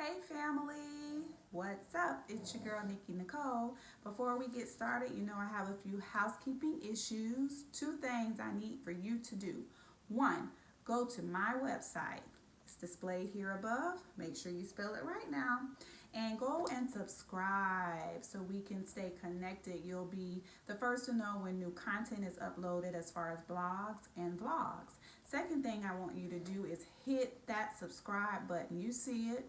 Hey family, what's up? It's your girl Nikki Nicole. Before we get started, I have a few housekeeping issues. Two things I need for you to do. One, go to my website. It's displayed here above. Make sure you spell it right now. And go and subscribe so we can stay connected. You'll be the first to know when new content is uploaded as far as blogs and vlogs. Second thing I want you to do is hit that subscribe button. You see it?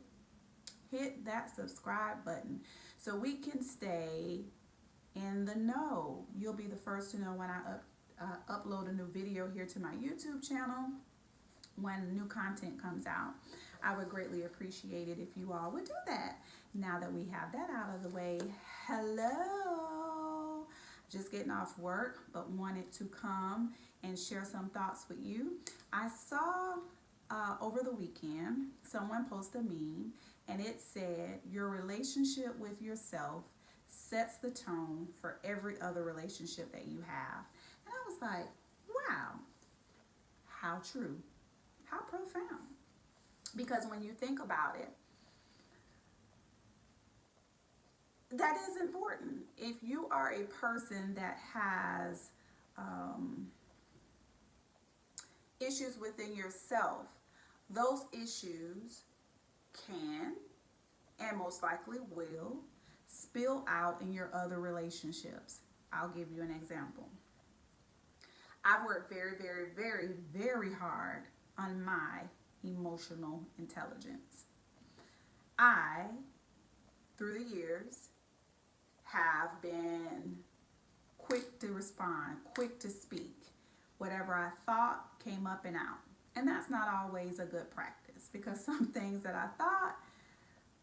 Hit that subscribe button so we can stay in the know. You'll be the first to know when I upload a new video here to my YouTube channel, when new content comes out. I would greatly appreciate it if you all would do that. Now that we have that out of the way, hello. Just getting off work, but wanted to come and share some thoughts with you. I saw over the weekend someone post a meme, and it said, your relationship with yourself sets the tone for every other relationship that you have. And I was like, wow, how true, how profound. Because when you think about it, that is important. If you are a person that has issues within yourself, those issues can and most likely will spill out in your other relationships. I'll give you an example. I've worked very hard on my emotional intelligence. I, through the years, have been quick to respond, quick to speak. Whatever I thought came up and out. And that's not always a good practice, because some things that I thought,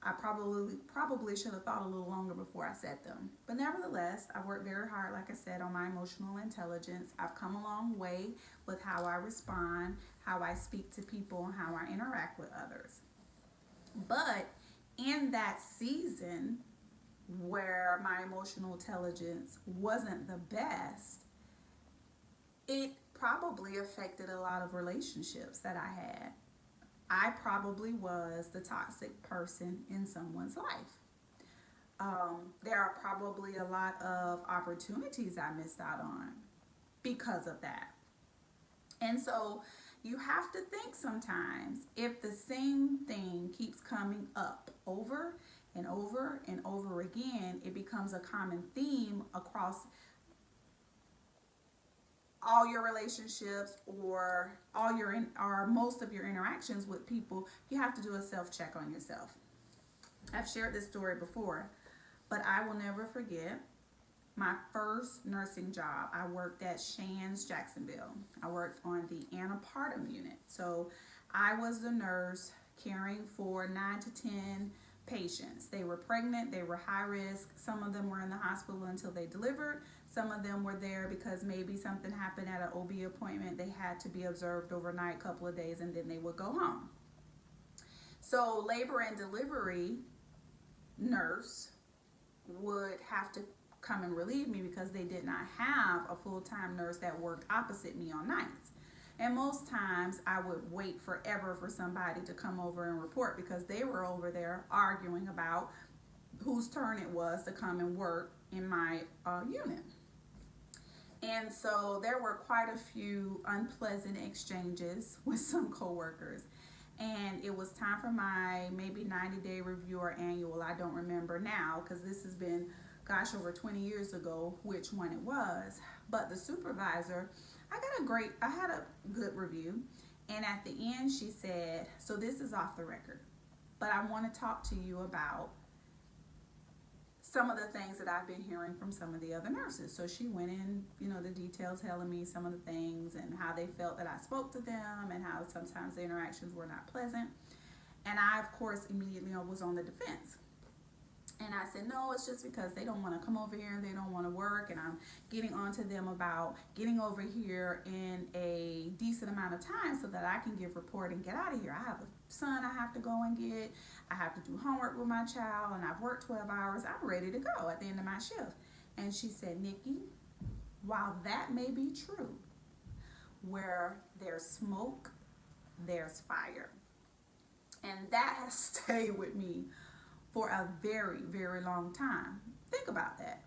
I probably should have thought a little longer before I said them. But nevertheless, I worked very hard, like I said, on my emotional intelligence. I've come a long way with how I respond, how I speak to people, and how I interact with others. But in that season where my emotional intelligence wasn't the best, it probably affected a lot of relationships that I had. I probably was the toxic person in someone's life. There are probably a lot of opportunities I missed out on because of that. And so you have to think sometimes, if the same thing keeps coming up over and over and over again, it becomes a common theme across all your relationships or most of your interactions with people. You have to do a self-check on yourself. I've shared this story before, but I will never forget my first nursing job. I worked at Shands, Jacksonville. I worked on the antepartum unit. So I was the nurse caring for 9 to 10 patients. They were pregnant, they were high risk. Some of them were in the hospital until they delivered. Some of them were there because maybe something happened at an OB appointment. They had to be observed overnight, a couple of days, and then they would go home. So labor and delivery nurse would have to come and relieve me because they did not have a full-time nurse that worked opposite me on nights. And most times I would wait forever for somebody to come over and report, because they were over there arguing about whose turn it was to come and work in my unit. And so there were quite a few unpleasant exchanges with some coworkers. And it was time for my maybe 90-day review or annual. I don't remember now, because this has been, gosh, over 20 years ago, which one it was. But the supervisor, I had a good review. And at the end, she said, so this is off the record, but I want to talk to you about some of the things that I've been hearing from some of the other nurses. So she went in, the details, telling me some of the things and how they felt that I spoke to them and how sometimes the interactions were not pleasant. And I, of course, immediately was on the defense. And I said, no, it's just because they don't want to come over here and they don't want to work. And I'm getting on to them about getting over here in a decent amount of time so that I can give report and get out of here. I have a son I have to go and get. I have to do homework with my child, and I've worked 12 hours. I'm ready to go at the end of my shift. And she said, Nikki, while that may be true, where there's smoke, there's fire. And that has stayed with me for a very, very long time. Think about that.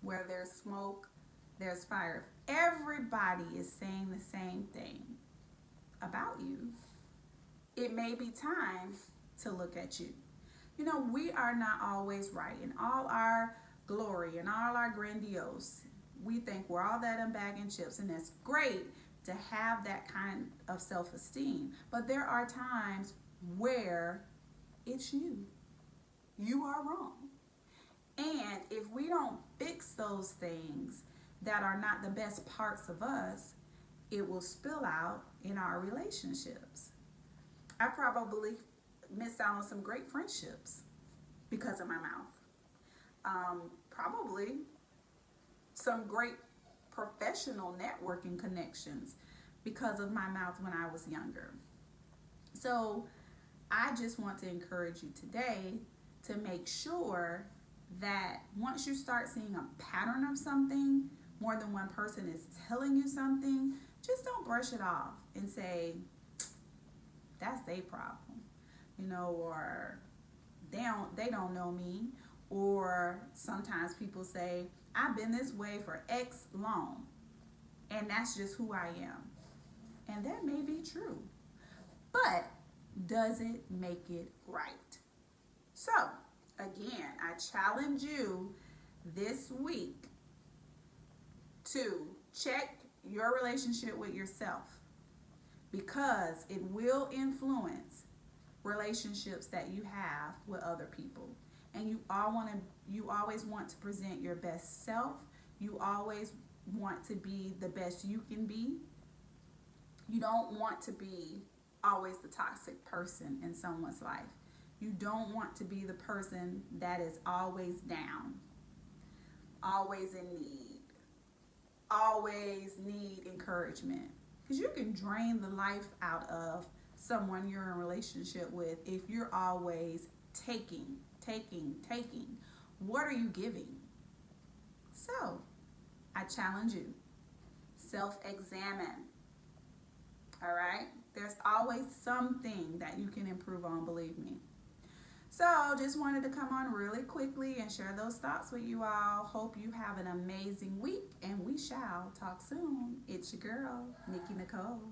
Where there's smoke, there's fire. If everybody is saying the same thing about you, it may be time to look at you. You know, we are not always right. In all our glory and all our grandiose, we think we're all that in bag and chips, and that's great to have that kind of self-esteem. But there are times where it's you. You are wrong. And if we don't fix those things that are not the best parts of us, it will spill out in our relationships. I probably missed out on some great friendships because of my mouth. Probably some great professional networking connections because of my mouth when I was younger. So I just want to encourage you today to make sure that once you start seeing a pattern of something, more than one person is telling you something, just don't brush it off and say, that's their problem, you know, or they don't know me. Or sometimes people say, I've been this way for X long, and that's just who I am. And that may be true, but does it make it right? So, again, I challenge you this week to check your relationship with yourself, because it will influence relationships that you have with other people. And you always want to present your best self. You always want to be the best you can be. You don't want to be always the toxic person in someone's life. You don't want to be the person that is always down, always in need, always need encouragement. Because you can drain the life out of someone you're in a relationship with if you're always taking. What are you giving? So, I challenge you. Self-examine. All right? There's always something that you can improve on, believe me. So, just wanted to come on really quickly and share those thoughts with you all. Hope you have an amazing week, and we shall talk soon. It's your girl, Nikki Nicole.